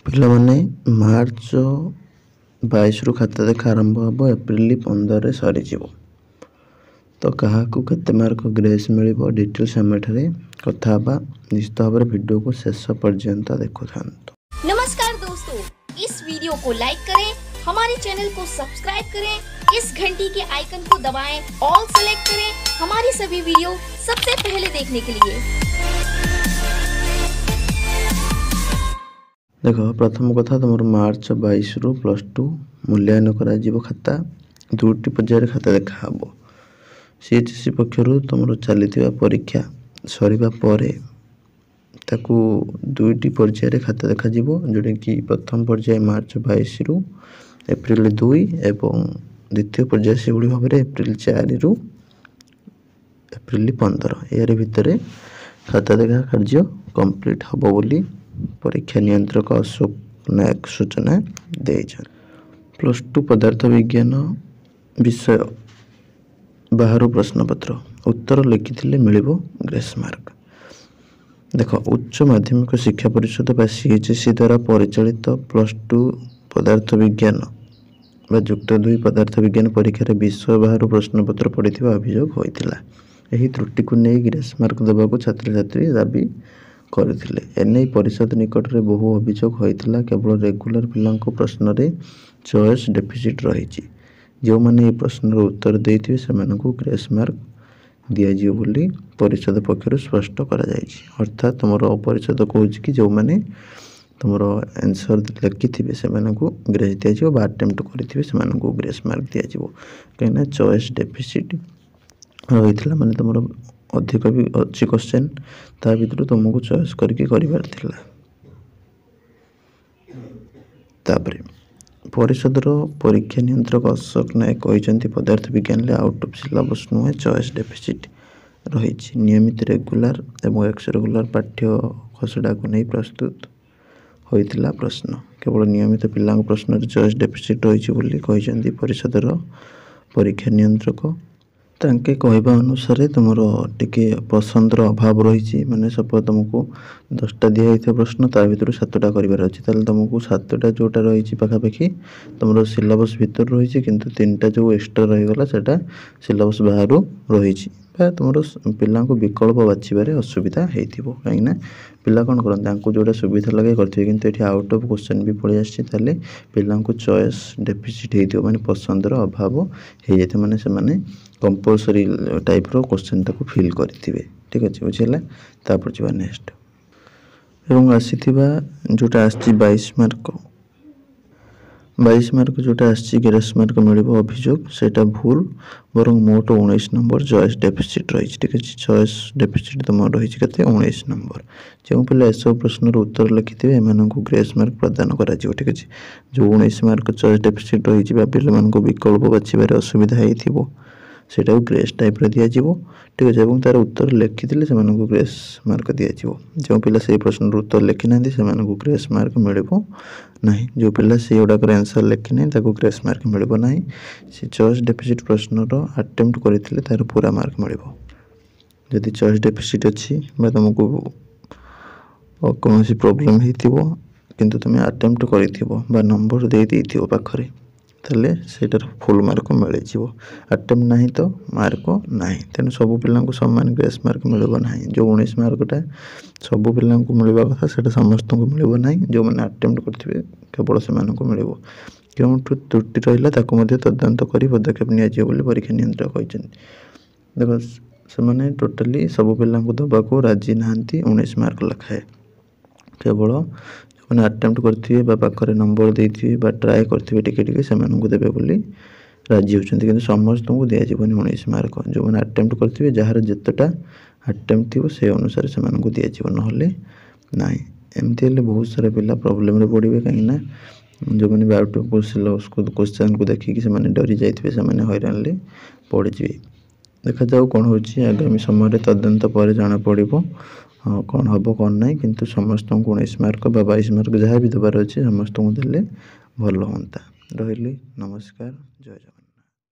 ପିଲାମାନେ ମାର୍ଚ୍ଚ 22 खाता देखा आरंभ हम एप्रिल 15 सरीज तो क्या केते मार्क ग्रेस मिल डिटेल्स आम कथा निश्चित भाव में वीडियो को शेष पर्यंत देखु था। नमस्कार दोस्तों, इस वीडियो को लाइक करें, हमारे चैनल को सब्सक्राइब करें, इस घंटी के आइकन को दबाएं, ऑल सेलेक्ट करें हमारी सभी वीडियो सबसे पहले देखने के लिए। देख प्रथम कथा तुम मार्च 22 रु +2 मूल्यांकन कर खाता दुईटी पर्यायर खाता देखा सीएचसी पक्षर तुम चली परीक्षा सरिबा परे ताकू दुईटी पर्यायर खाता देखा जोटा कि प्रथम पर्याय मार्च 22 रु एप्रिल 2 एवं द्वितीय पर्याय से भाव में एप्रिल 4 रु एप्रिल 15 यार भितर खाता देखा कार्य कंप्लीट हम बोली परीक्षा नियंत्रक अशोक नायक सूचना देइछन। +2 पदार्थ विज्ञान विषय बाहर प्रश्नपत्र उत्तर लिखिथिले मिलिबो ग्रेस मार्क। देख उच्च माध्यमिक शिक्षा परिषद बा सीएचसी द्वारा परिचालित +2 पदार्थ विज्ञान बा युक्त 2 पदार्थ विज्ञान परीक्षा विषय बाहर प्रश्नपत्र पड़िथिबा अभियोग होइतिला। एही त्रुटि को नै ग्रेस मार्क देबाको छात्र छात्री दाबी करथिले। एनै परिषद निकट में बहु अभियोग होइतिला। केवल रेगुलर पिलांको प्रश्न रे चॉइस डेफिसिट रही जो माने ये प्रश्न उत्तर देथिबे सेमानकु ग्रेस मार्क दिया जियो बोली परिषद पक्षर स्पष्ट करा जायछि। अर्थात तुमरो परिषद कहूछि कि जो माने तुमरो आंसर लिखिथिबे सेमानकु ग्रेस दिया जियो बा अटेम्प्ट करिथिबे सेमानकु ग्रेस मार्क दिया जियो कहना चॉइस डेफिसिट रहिथिला माने तुमरो अधिक भी अच्छी क्वेश्चन ता भीतर तुमको चॉइस करके करिवार थिला। तापरे परिषद परीक्षा नियंत्रक अशोक नायक कहते पदार्थ विज्ञान ले आउट ऑफ सिलेबस नुहे चॉइस डेफिसिट रही नियमित रेगुलर एवं एक्स रेगुलर पाठ्य खसड़ा को नहीं प्रस्तुत होइतिला प्रश्न केवल नियमित पिला प्रश्न चॉइस डेफिसिट रही परिषद परीक्षा नियंत्रक तांके कहवा अनुसार तुम टिके पसंदर अभाव रही माने सपोज तुमको 10टा दिखाई प्रश्न ता भर 7टा करार अच्छी तुमको 7टा जोटा रही पाखापाखि तुम सिलेबस भितर रही किंतु 3टा जो एक्सट्रा रहीगला सेटा सिलेबस बाहर रही तुम पिला विकल्प बाछबार असुविधा हो कहीं पिला कौन करते जोटा सुविधा लगे करेंगे किंतु ये आउट ऑफ क्वेश्चन भी पड़े आसाले पिला चॉइस डेफिसिट हो माने पसंदर अभाव हो जाए माने से माने कंपलसरी टाइप रो क्वेश्चन ताको फिल करिथिबे। ठीक अछि बुझिला तापर जिबा नेक्स्ट एवं आसीथिबा जोटा आछि 22 मार्क जोटा आछि ग्रेस मार्क मिलिबो अभियोग सेटा भूल बरं मोट 19 नंबर चॉइस डेफिसिट रही। ठीक अछि चॉइस डेफिसिट तुम रही केते 19 नंबर जो पिला एसो प्रश्न उत्तर लिखिथिबे एमानकु ग्रेस मार्क प्रदान करा जिवो। ठीक अछि जो 19 मार्क चॉइस डेफिसिट रही बा पिला मानकु विकल्प बाछिबारे असुविधा हेइथिबो सेटा ग्रेस टाइप रे दिया जिवो। ठीक अछि एवं तार उत्तर लिखिथिले सेमानकु ग्रेस मार्क दिया जिवो। जो पिला से प्रश्न उत्तर लिखि नांदी सेमानकु ग्रेस मार्क मिलिबो नाही। जो पिला से ओडाकर आंसर लिखि नै ताको ग्रेस मार्क मिलिबो नाही। से चॉइस डेफिसिट प्रश्न रो अटेम्प्ट करिथिले तार पूरा मार्क मिलिबो। यदि चॉइस डेफिसिट अछि बा तुमको कोनोसी प्रॉब्लम हेतिबो किंतु तुम अटेम्प्ट करिथिबो बा नंबर दे देथिबो पाखरे ताले सेटार फुल मार्क मिल जीवो। अटेम्प्ट नहीं तो मार्क नहीं तेणु सबू पिला समान ग्रेस मार्क मिलबो नहीं। जो 19 मार्कटा सबू पिला मिलवा कथा सेटा समस्त को मिलबो नहीं। जो मैंने अटेम्प्ट करथिबे केवल से मानक मिलबो केउठु त्रुटि रहिला ताको मध्ये तदंत करी पदक्षेप निया जिवो बोली परीक्षा नियंत्रक कहछन। देखो से माने टोटली सबू पिला दबा को राजी नांती 19 मार्क लखाए केवल मैंने अटेम्प्ट करथिबे पाखरे नंबर देथिबे बा ट्राई करथिबे टिके टिके से मानकु देबे बोली राजी होचंती किंतु समस्त को दिया जीवन 19 मार्क जो मैंने अटेम्प्ट करथिबे जहार जतटा अटेम्प्ट थिबो से अनुसार से मानकु दिया जीवन नहले नाही। एमती हेले बहुत सारा पिला प्रॉब्लम रे पड़िबे कहिना जो मैंने आउट ऑफ सिलेबस को क्वेश्चन को देखि से माने डरी जाइथिबे से माने हैरान ले पड़ जिवे। देखा जाऊ कौन होची आगामी समय तदंत पर जाना पड़िबो कौन हम कौन ना किंतु समस्त को 19 मार्क बा 22 मार्क जहाँ भी देवार अच्छे समस्त को देले भल हाँ रही। नमस्कार जय जगन्नाथ।